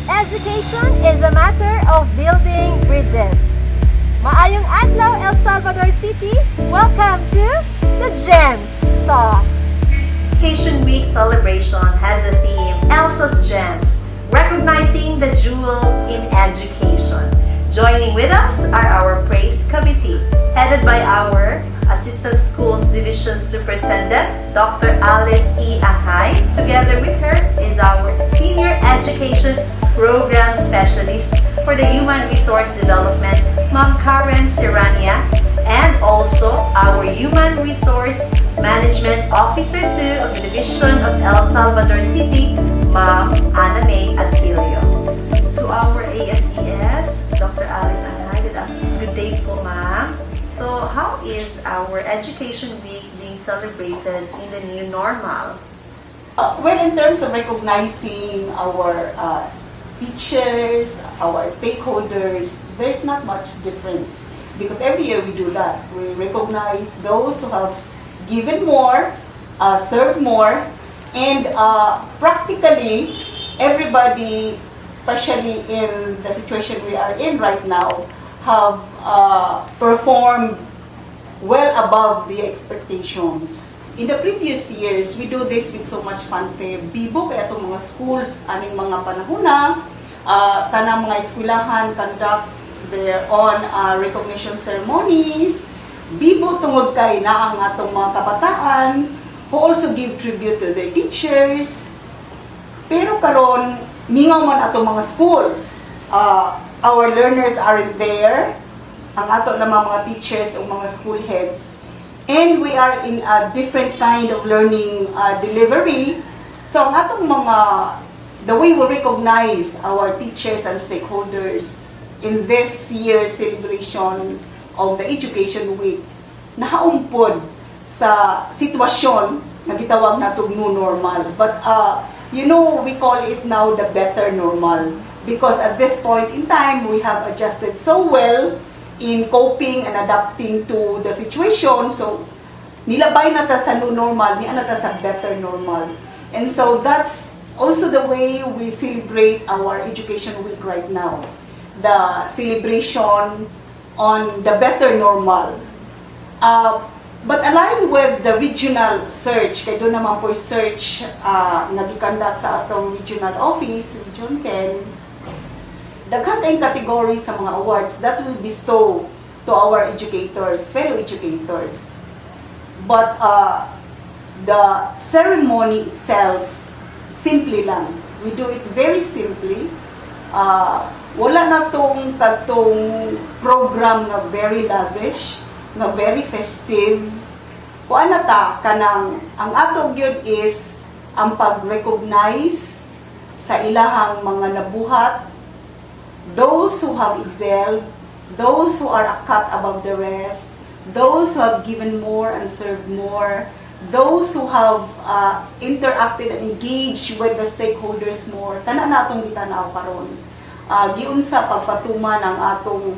Education is a matter of building bridges. Maayong adlaw, El Salvador City. Welcome to the Gems Talk. Education Week celebration has a theme, ELSA's Gems, recognizing the jewels in education. Joining with us are our praise committee, headed by our Assistant Schools Division Superintendent, Dr. Alice E. Ahay. Together with her is our Senior Education Program Specialist for the Human Resource Development, Ma'am Karen Serrania, and also our Human Resource Management Officer 2 of the Division of El Salvador City, Ma'am Ana May Atilio. To our ASDS, Dr. Alice Ahay, good day po, ma'am. So, how is our Education Week being celebrated in the new normal? Well, in terms of recognizing our teachers, our stakeholders, there's not much difference because every year we do that. We recognize those who have given more, served more, and practically everybody, especially in the situation we are in right now, have performed well above the expectations. In the previous years, we do this with so much fanfare. Bibo kaya itong mga schools, aning mga panahuna, tanang mga eskwelahan conduct their own recognition ceremonies. Bibo tungod kay na ang atong mga kabataan who also give tribute to their teachers. Pero karon mingaw man atong mga schools. Our learners aren't there. Ang ato namang mga teachers o mga school heads. And we are in a different kind of learning delivery. So ang atong the way we recognize our teachers and stakeholders in this year's celebration of the Education Week, nahaumpod sa sitwasyon na gitawag natong new normal. But we call it now the better normal. Because at this point in time, we have adjusted so well in coping and adapting to the situation. So, nilabay na ta sa new normal, niya na ta sa better normal. And so, that's also the way we celebrate our Education Week right now. The celebration on the better normal. But aligned with the regional search, kaya doon naman po search na gikandak sa atong regional office, Region 10, daghan tayong category sa mga awards that we bestow to our educators, fellow educators. But the ceremony itself, simply lang. We do it very simply. Wala na tong program na very lavish, na very festive. Kuan na ta kanang ang ato gyud is ang pag-recognize sa ilahang mga nabuhat, those who have excelled, those who are a cut above the rest, those who have given more and served more, those who have interacted and engaged with the stakeholders more, kana natong gitanaw karon. Giunsa pagpatuman ang atong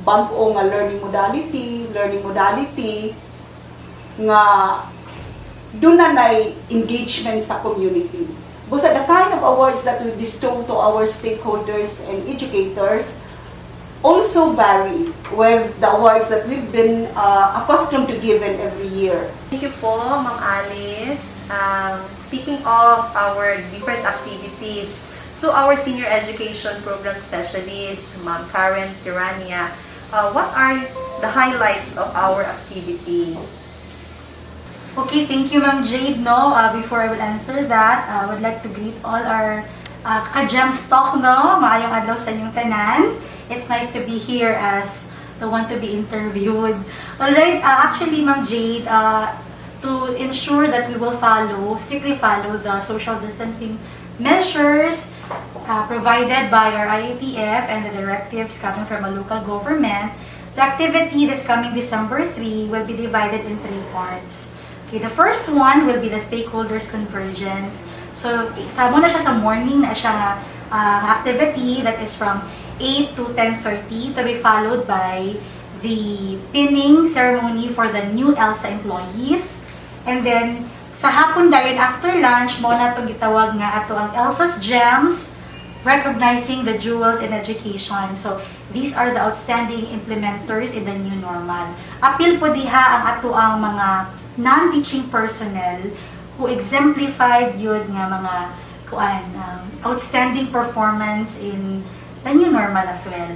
bag-o nga learning modality nga doon na nay engagement sa community. Busa the kind of awards that we bestow to our stakeholders and educators also vary with the awards that we've been accustomed to given every year. Thank you po, Ma'am Alice. Speaking of our different activities, to our Senior Education Program Specialist, Ma'am Karen Serrania, what are the highlights of our activity? Okay, thank you, Ma'am Jade. Before I will answer that, I would like to greet all our ka-Gems Talk, Maayong adlaw sa inyong tanan. It's nice to be here as the one to be interviewed. Alright, actually, Ma'am Jade, to ensure that we will strictly follow the social distancing measures provided by our IATF and the directives coming from a local government, the activity this coming December 3 will be divided in 3 parts. Okay, the first one will be the stakeholders convergence. So, isa mo na siya sa morning na siya activity that is from 8 to 10:30 to be followed by the pinning ceremony for the new ELSA employees. And then, sa hapon dahil after lunch, mo na itong gitawag nga ato ang ELSA's Gems recognizing the jewels in education. So, these are the outstanding implementers in the new normal. Apil po diha ang ato ang mga non-teaching personnel who exemplified yun nga mga outstanding performance in the new normal as well.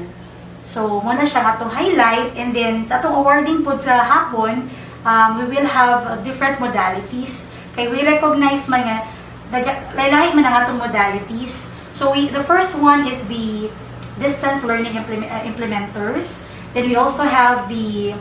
So, muna siya atong highlight, and then sa atong awarding po sa hapon, we will have different modalities. Kay we recognize mga laylay man ang atong modalities. So the first one is the distance learning implementers. Then we also have the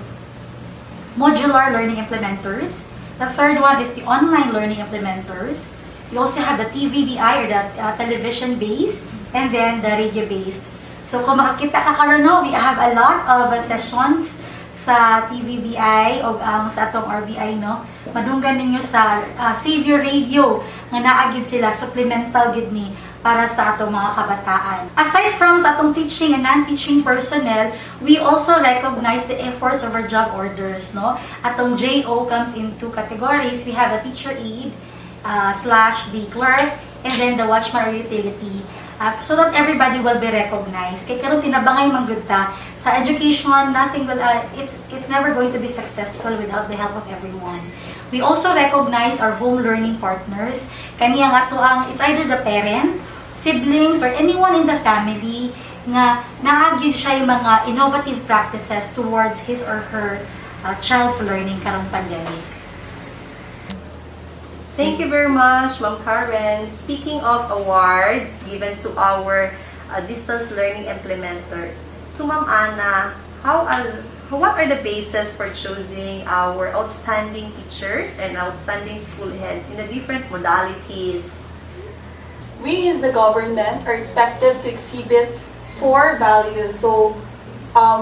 modular learning implementers. The third one is the online learning implementers. We also have the TVBI or the television-based, and then the radio-based. So kung makakita ka karon, no, we have a lot of sessions sa TVBI o sa atong RBI, no. Madunggan ninyo sa Savior Radio nga naagid sila supplemental gid ni para sa atong mga kabataan. Aside from sa atong teaching and non-teaching personnel, we also recognize the efforts of our job orders, no. Atong JO comes in two categories. We have the teacher aide / the clerk, and then the watchman or utility. So that everybody will be recognized. Kaya karon tinabangay man gud ta sa education, nothing will it's never going to be successful without the help of everyone. We also recognize our home learning partners. Kaniya nga to ang it's either the parent, siblings, or anyone in the family nga naagid siya yung mga innovative practices towards his or her child's learning karong pandemic. Thank you very much, Ma'am Karen. Speaking of awards given to our distance learning implementers, to Ma'am Ana, what are the basis for choosing our outstanding teachers and outstanding school heads in the different modalities? We in the government are expected to exhibit 4 values. So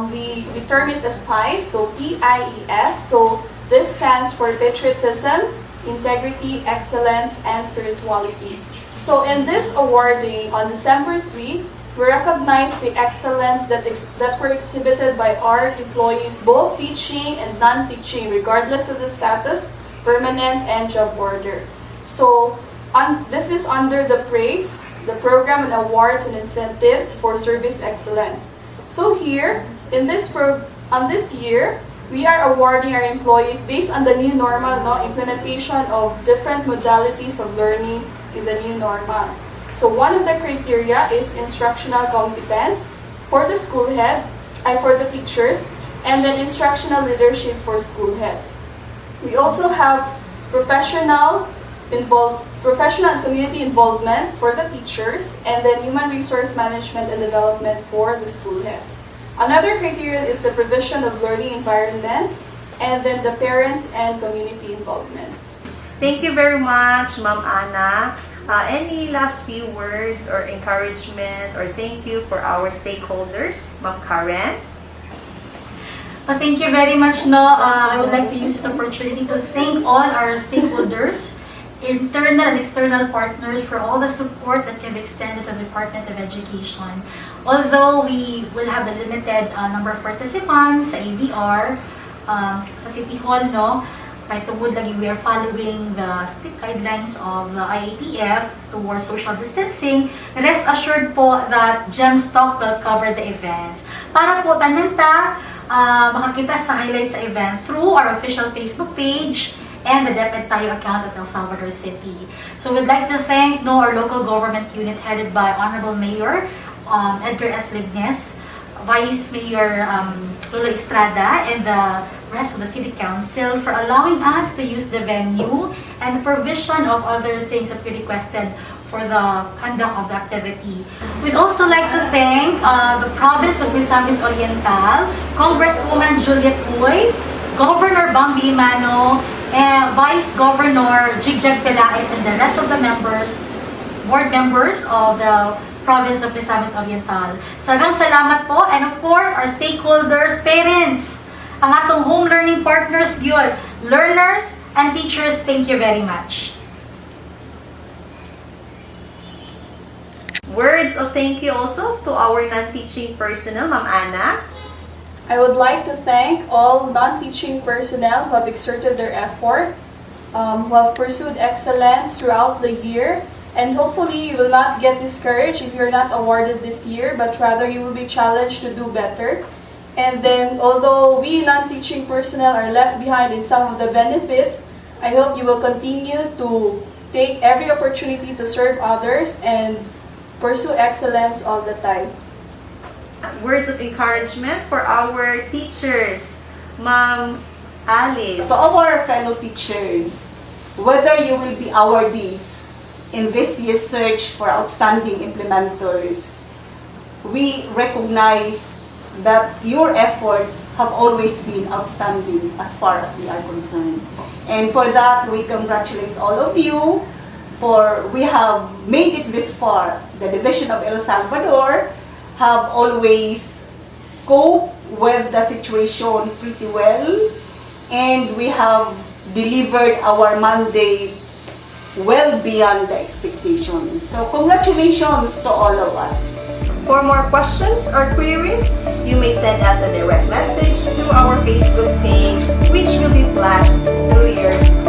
we term it as PIES, so PIES. So this stands for patriotism, integrity, excellence, and spirituality. So in this awarding on December 3, we recognize the excellence that were exhibited by our employees, both teaching and non-teaching, regardless of the status, permanent and job order. So this is under the praise, the program and awards and incentives for service excellence. So here, in this year, we are awarding our employees based on the new normal, implementation of different modalities of learning in the new normal. So one of the criteria is instructional competence for the school head, for the teachers, and then instructional leadership for school heads. We also have professional and community involvement for the teachers, and then human resource management and development for the school heads. Another criterion is the provision of learning environment, and then the parents and community involvement. Thank you very much, Ma'am Ana. Any last few words or encouragement or thank you for our stakeholders, Ma'am Karen? Thank you very much, no. I would like to use this opportunity to thank all our stakeholders, internal and external partners, for all the support that you've extended to the Department of Education. Although we will have a limited number of participants sa AVR, sa City Hall, no, kahit tungod lagi we are following the strict guidelines of the IATF towards social distancing, rest assured po that GEMS Talk will cover the events. Para po tananta, makakita sa highlights sa event through our official Facebook page and the DepEd Tayo account of El Salvador City. So we'd like to thank our local government unit headed by Honorable Mayor Edgar S. Lignes, Vice Mayor Lola Estrada, and the rest of the City Council for allowing us to use the venue and the provision of other things that we requested for the conduct of the activity. We'd also like to thank the Province of Misamis Oriental, Congresswoman Juliet Uy, Governor Bambi Mano, and Vice Governor Jigjag Pelaez, and the rest of the board members of the Province of Misamis Oriental. Sagang salamat po, and of course, our stakeholders, parents, ang atong home learning partners, yun, learners and teachers, thank you very much. Words of thank you also to our non-teaching personnel, Ma'am Ana. I would like to thank all non-teaching personnel who have exerted their effort, who have pursued excellence throughout the year, And hopefully you will not get discouraged if you're not awarded this year, but rather you will be challenged to do better. And then, although we non-teaching personnel are left behind in some of the benefits, I hope you will continue to take every opportunity to serve others and pursue excellence all the time. Words of encouragement for our teachers. Ma'am Alice. To our fellow teachers, whether you will be awardees in this year's search for outstanding implementers, we recognize that your efforts have always been outstanding as far as we are concerned. And for that, we congratulate all of you, for we have made it this far. The Division of El Salvador have always coped with the situation pretty well, and we have delivered our mandate well beyond the expectations. So congratulations to all of us. For more questions or queries, you may send us a direct message through our Facebook page, which will be flashed through your screen.